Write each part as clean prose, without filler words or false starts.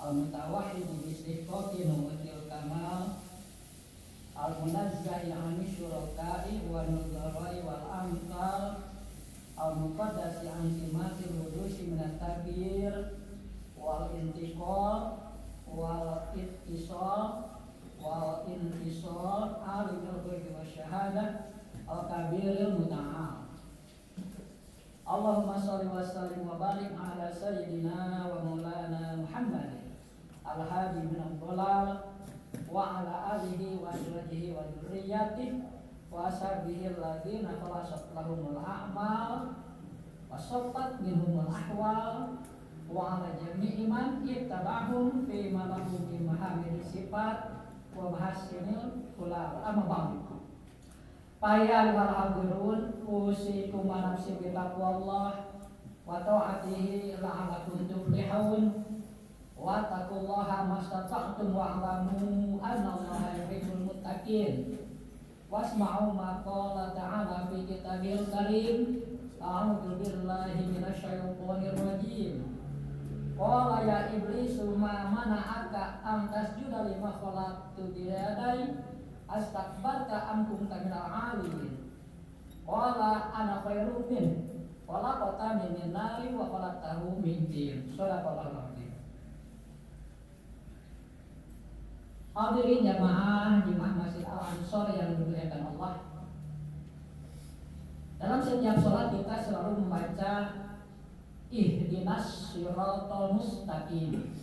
al-mutawahhid bi istiqaqi nu'til kamal al-munazzah 'ani syuraka'i wa nudharai wal amsal al-muqaddasi 'an simatil wudusi min at-takbir wal intiqal wal ittisal wal intisal alimul ghaibi wasyahadah al-kabiril muta'al. Allahumma shalli wa sallim wa barik ala sayyidina wa maulana Muhammad al-hadi min ad-dhalal wa ala alihi wa azwajihi wa dzurriyyatihi wa ashabihi alladziina khalasat lahumul a'mal wa saffat minhumul ahwal wa ala jami'i man ittaba'ahum fi ma lahum min mahamidi sifat wa mahasinil khulaq. Amma ba'du. Paya wal hadirun usikum wa nafsi bi taqwallah wa ta'atihi la'allakum tuflihun wa taqullaha mastata'tum wa 'alamu annallaha yuhibbul muttaqin wasma'u ma qala ta'ala fi kitabil karim. A'udzu billahi minasyaitonir rajim. Qala ya iblisu ma mana'aka an tasjuda lima khalaqtu bi yadayya astakbarta am kunta minal 'alimin. Qala ana khairun min khalaqtani min nari wa khalaqtahu min tin. Shadaqallahul azim. Hadirin jamaah Masjid Al-Ansor yang dimuliakan Allah. Dalam setiap sholat kita selalu membaca ihdinas shiratal mustaqim,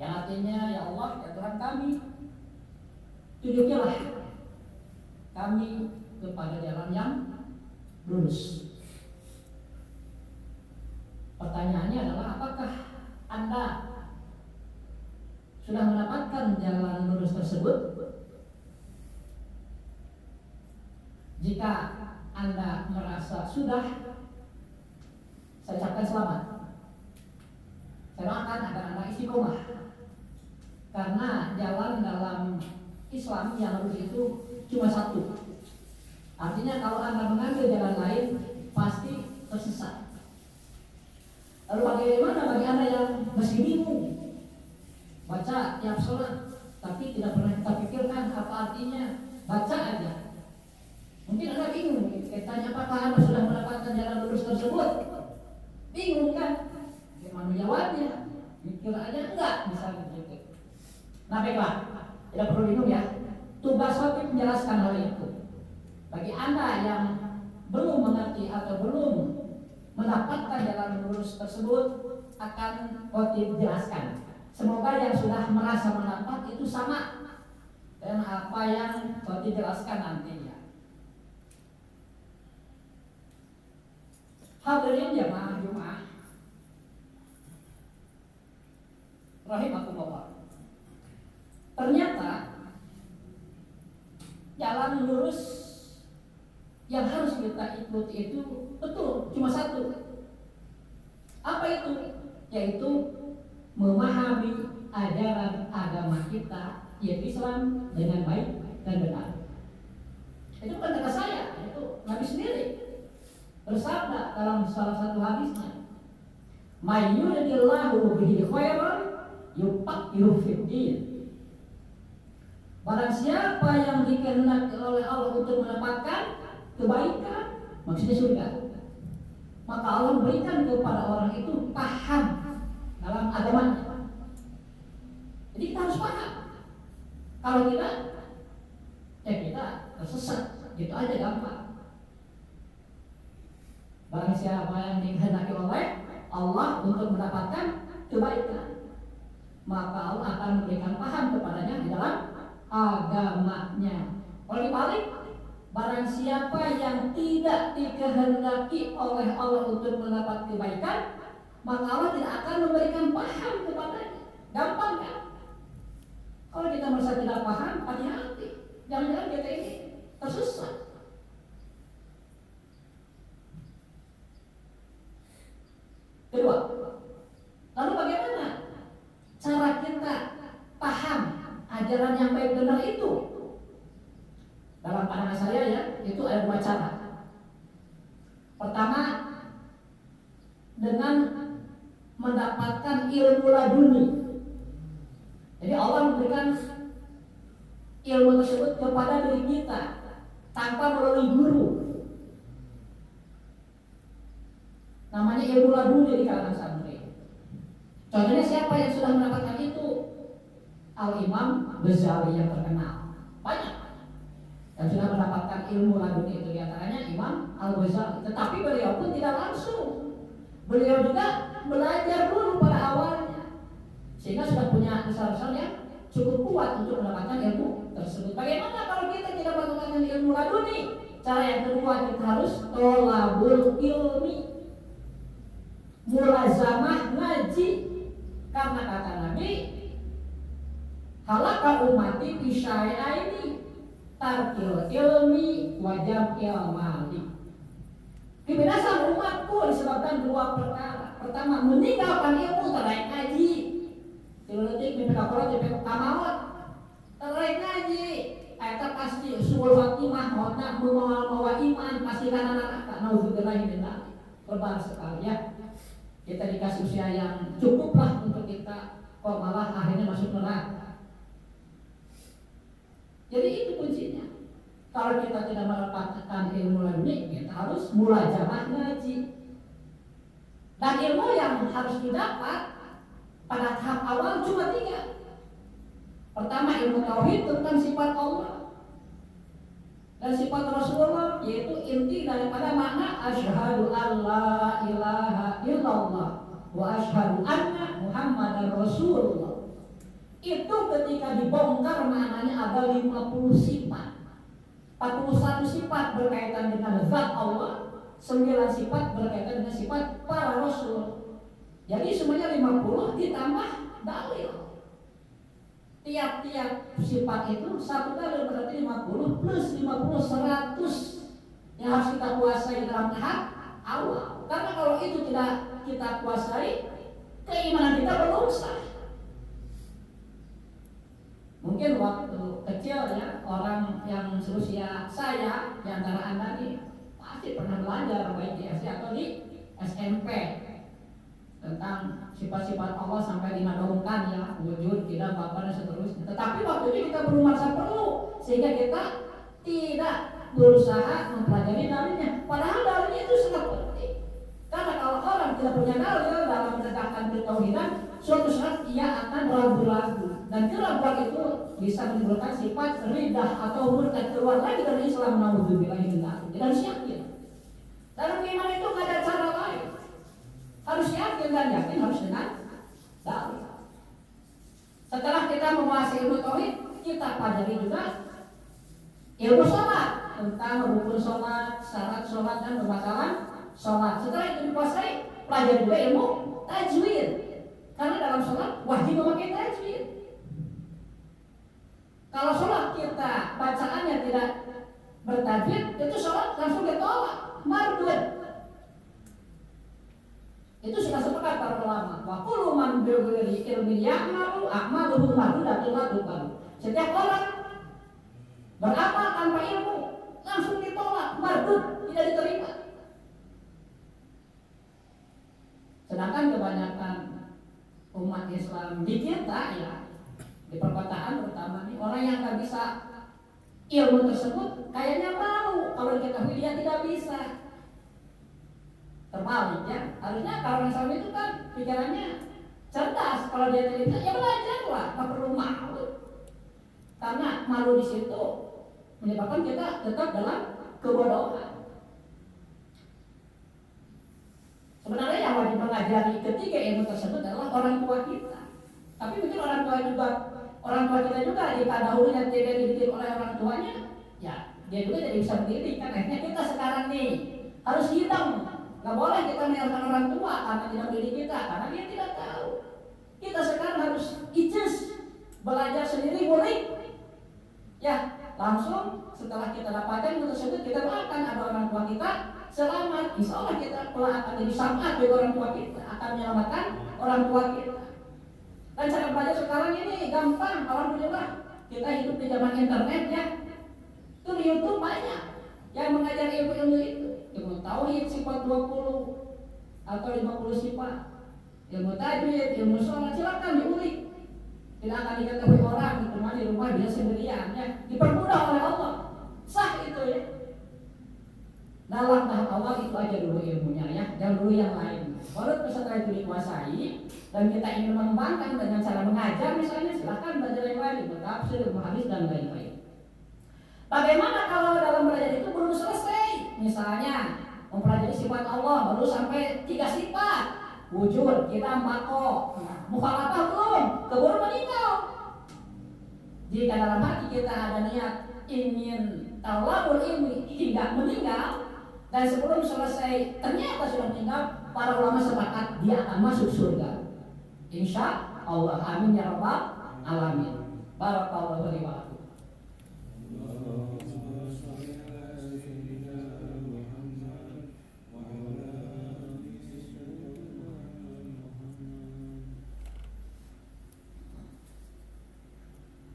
yang artinya ya Allah, ya Tuhan kami, tunjukilah kami kepada jalan yang lurus. Pertanyaannya adalah, apakah Anda sudah mendapatkan jalan lurus tersebut? Jika Anda merasa sudah, saya ucapkan selamat. Saya doakan agar Anda istiqomah, karena jalan dalam Islam yang lurus itu cuma satu. Artinya kalau Anda mengambil jalan lain pasti tersesat. Lalu bagaimana bagi Anda yang masih bingung baca tiap sholat tapi tidak pernah kita pikirkan apa artinya? Baca aja. Mungkin Anda bingung, tanya apakah Anda sudah mendapatkan jalan lurus tersebut? Bingung kan? Gimana jawabnya? Mikir aja enggak, misalnya gitu. Nah baiklah, tidak perlu bingung ya. Tugas khatib menjelaskan hal itu. Bagi Anda yang belum mengerti atau belum mendapatkan jalan lurus tersebut, akan khatib jelaskan. Semoga yang sudah merasa mendapat itu sama dengan apa yang khatib jelaskan nantinya. Hadirin jamaah Jumat rahimakumullah. Ternyata jalan lurus yang harus kita ikuti itu betul cuma satu. Apa itu? Yaitu memahami ajaran agama kita, yaitu Islam, dengan baik dan benar. Itu bukan kata saya, itu Nabi sendiri bersabda dalam salah satu hadisnya, "May yuridillahu bihi khairan yufaqihu fid-din." Barang siapa yang dikehendaki oleh Allah untuk mendapatkan kebaikan, maksudnya surga, maka Allah berikan kepada orang itu paham dalam agamanya. Jadi kita harus paham. Kalau tidak, ya kita tersesat. Gitu aja gampang. Barang siapa yang dikehendaki oleh Allah untuk mendapatkan kebaikan, maka Allah akan memberikan paham kepadanya di dalam agamanya. Kalau dibalik, barang siapa yang tidak dikehendaki oleh Allah untuk mendapat kebaikan, maka Allah tidak akan memberikan paham kepadanya. Gampang kan? Kalau kita merasa tidak paham, hati-hati. Jangan-jangan kita ini tersesat. Kedua, lalu bagaimana cara kita paham ajaran yang baik benar itu? Dalam pandangan saya ya, itu ada dua cara. Pertama, dengan mendapatkan ilmu laduni. Jadi Allah memberikan ilmu tersebut kepada diri kita tanpa melalui guru. Namanya ilmu laduni di kalangan santri. Contohnya siapa yang sudah mendapatkan itu? Al-Imam Ghazali yang terkenal. Banyak yang sudah mendapatkan ilmu laduni itu, diantaranya Imam Al-Ghazali. Tetapi beliau pun tidak langsung. Beliau juga belajar dulu pada awalnya, sehingga sudah punya dasar-dasar yang cukup kuat untuk mendapatkan ilmu tersebut. Bagaimana kalau kita tidak mendapatkan ilmu laduni? Cara yang kedua, kita harus tolabul ilmi, mulazamah ngaji. Karena kata Nabi, halaka ummati fi syai'aini, tarkil ilmi wa jam'il mali. Kebinasan umatku disebabkan dua perkara. Pertama, meninggalkan ilmu, terlain ngaji. Tiluletik mimpi kakolat mimpi kamawat, terlain ngaji. Eta pasti suul fatimah hodna mumal mawa iman pasti kana neraka. Nauzubillahi min dzalik. Korban sekali ya. Kita dikasih usia yang cukup lah untuk kita, kok malah akhirnya masuk neraka. Jadi itu kuncinya. Kalau kita tidak mendapatkan ilmu laduni, kita harus mulazamah ngaji. Dan ilmu yang harus didapat pada tahap awal cuma 3. Pertama, ilmu tauhid tentang sifat Allah dan sifat Rasulullah, yaitu inti daripada makna asyhadu alla ilaha illallah wa asyhadu anna Muhammadar Rasulullah. Itu ketika dibongkar maknanya ada 50 sifat. 41 sifat berkaitan dengan zat Allah, 9 sifat berkaitan dengan sifat para rasul. Jadi semuanya 50 ditambah dalil. Tiap-tiap sifat itu satu dalil, berarti 50 plus 50 100 yang harus kita kuasai dalam tahap awal. Karena kalau itu tidak kita kuasai, keimanan kita belum sah. Mungkin waktu kecil ya, orang yang seusia saya di antara Anda nih pasti pernah belajar baik di SD atau di SMP tentang sifat-sifat Allah sampai dinadomkan ya, wujud, tidak, Bapa dan seterusnya. Tetapi waktu itu kita belum merasa perlu, sehingga kita tidak berusaha mempelajari dalilnya. Padahal dalilnya itu sangat penting. Karena kalau orang tidak punya dalil dalam menegakkan ketauhidan, suatu saat ia akan ragu-ragu. Dan keraguan itu bisa menimbulkan sifat ridah atau murtad, keluar lagi dari Islam. Nauzubillahi min dzalik. Dan yakin. Dalam iman itu tidak ada cara lain. Harus yakin, dan yakin harus dengan dalil. Setelah kita menguasai ilmu tauhid, kita pelajari juga ilmu sholat, tentang rukun sholat, syarat sholat, dan permasalahan sholat. Setelah itu dikuasai, pelajari juga ilmu tajwid. Karena dalam sholat wajib memakai tajwid. Kalau sholat kita bacaannya tidak bertajwid, itu sholat langsung ditolak, mardud. Itu sudah sepakat para ulama. Wa kullu man bi ghairi ilmin ya'malu a'maluhu mardudatun la tuqbal. Setiap orang beramal tanpa ilmu langsung ditolak, mardud, tidak diterima. Sedangkan kebanyakan umat Islam di kita ya, di perkotaan terutama nih, orang yang nggak bisa ilmu tersebut kayaknya mau, kalau diketahui dia tidak bisa. Terbalik ya, harusnya kalau orang Islam itu kan pikirannya cerdas. Kalau dia tidak bisa, ya belajarlah, nggak perlu malu. Karena malu di situ menyebabkan kita tetap dalam kebodohan. Sebenarnya yang wajib mengajari ketiga ilmu tersebut adalah orang tua kita. Tapi mungkin orang tua kita juga jika dahulunya tidak dididik oleh orang tuanya, ya dia juga jadi bisa mendidik. Kan akhirnya kita sekarang nih harus hitam. Gak boleh kita menyalahkan orang tua karena tidak mendidik kita, karena dia tidak tahu. Kita sekarang harus ijaz, belajar sendiri, boleh. Ya, langsung setelah kita dapatkan ilmu tersebut, kita doakan agar orang tua kita selamat. Insya Allah kita akan jadi selamat bagi orang tua kita, akan menyelamatkan orang tua kita. Dan cara belajar sekarang ini gampang, alhamdulillah. Kita hidup di zaman internet ya. Itu di YouTube banyak yang mengajar ilmu-ilmu itu. Ilmu tauhid sifat 20 atau 50 sifat. ilmu tajwid, ilmu sholat, silakan diulik. Tidak akan diketahui orang cuma di rumah dia sendirian ya, dipermudah oleh Allah. Sah itu ya. Dalam tahap awal itu aja dulu ilmunya ya, yang dulu yang lain. Kalau setelah itu dikuasai dan kita ingin mengembangkan dengan cara mengajar misalnya, silakan belajar yang lain, ilmu tafsir, ilmu hadis dan lain-lain. Bagaimana kalau dalam belajar itu belum selesai? Misalnya mempelajari sifat Allah baru sampai 3 sifat. Wujud, kita mako, mukhalafah belum, keburu meninggal. Jika dalam hati kita ada niat ingin talabul ilmi hingga meninggal, dan sebelum selesai ternyata sudah meninggal, para ulama sepakat dia akan masuk surga. Insya Allah, amin ya rabbal alamin. Barakallahu li wa lakum.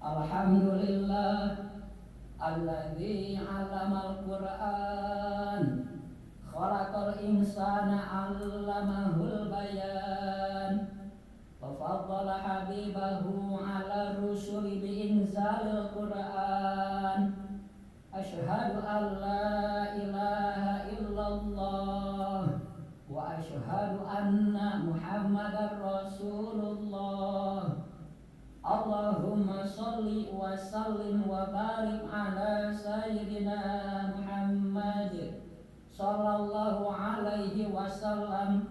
Alhamdulillah alladzi 'allamal Qur'an khalaqal insana 'allamahul bayan wa faddala habibahu 'ala rusuli bi inzalil Qur'an. Asyhadu an la ilaha illallah wa asyhadu anna Muhammadar Rasulullah. Allahumma sholli wa sallim wa barik ala sayyidina Muhammad sallallahu alaihi wasallam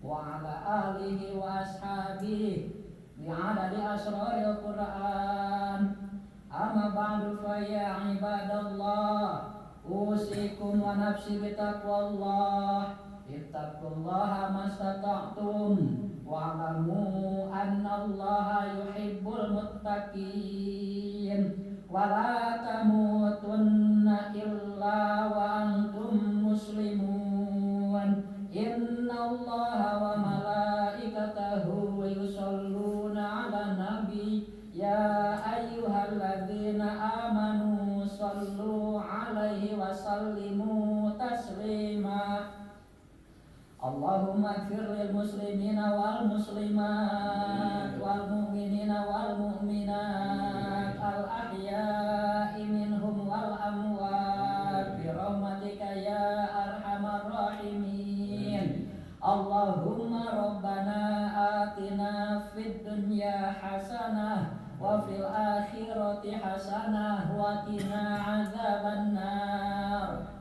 wa ala alihi wa ashabihi bi'adadi asraril Qur'an. Amma ba'du fa ya ibadallah, usikum wa nafsi bitaqwallah. Ittaqullaha mastata'tum wa'lamu annallaha yuhibbul muttaqin wa la tamutunna illa wa antum muslimun. Innallaha wa malaikatahu yusholluna 'alan nabi ya ayyuhalladzina amanu shallu 'alaihi wa sallimu taslima. Allahumma ighfir lil muslimina wal muslimat wal mu'minina wal mu'minat al ahya'i minhum wal amwat bi rahmatika ya arhamar rahimin. Allahumma rabbana atina fid dunya hasanah wa fil akhirati hasanah wa qina adzabannar.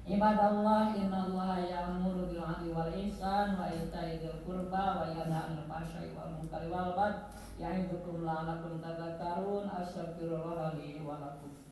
Ibadallah, innallaha ya'muru bil 'adli wal ihsan wa ita'i dzil qurba wa yanha 'anil fahsya'i wal munkari wal baghi ya'idukum la'allakum tadhakkarun. Astaghfirullah li wa lakum.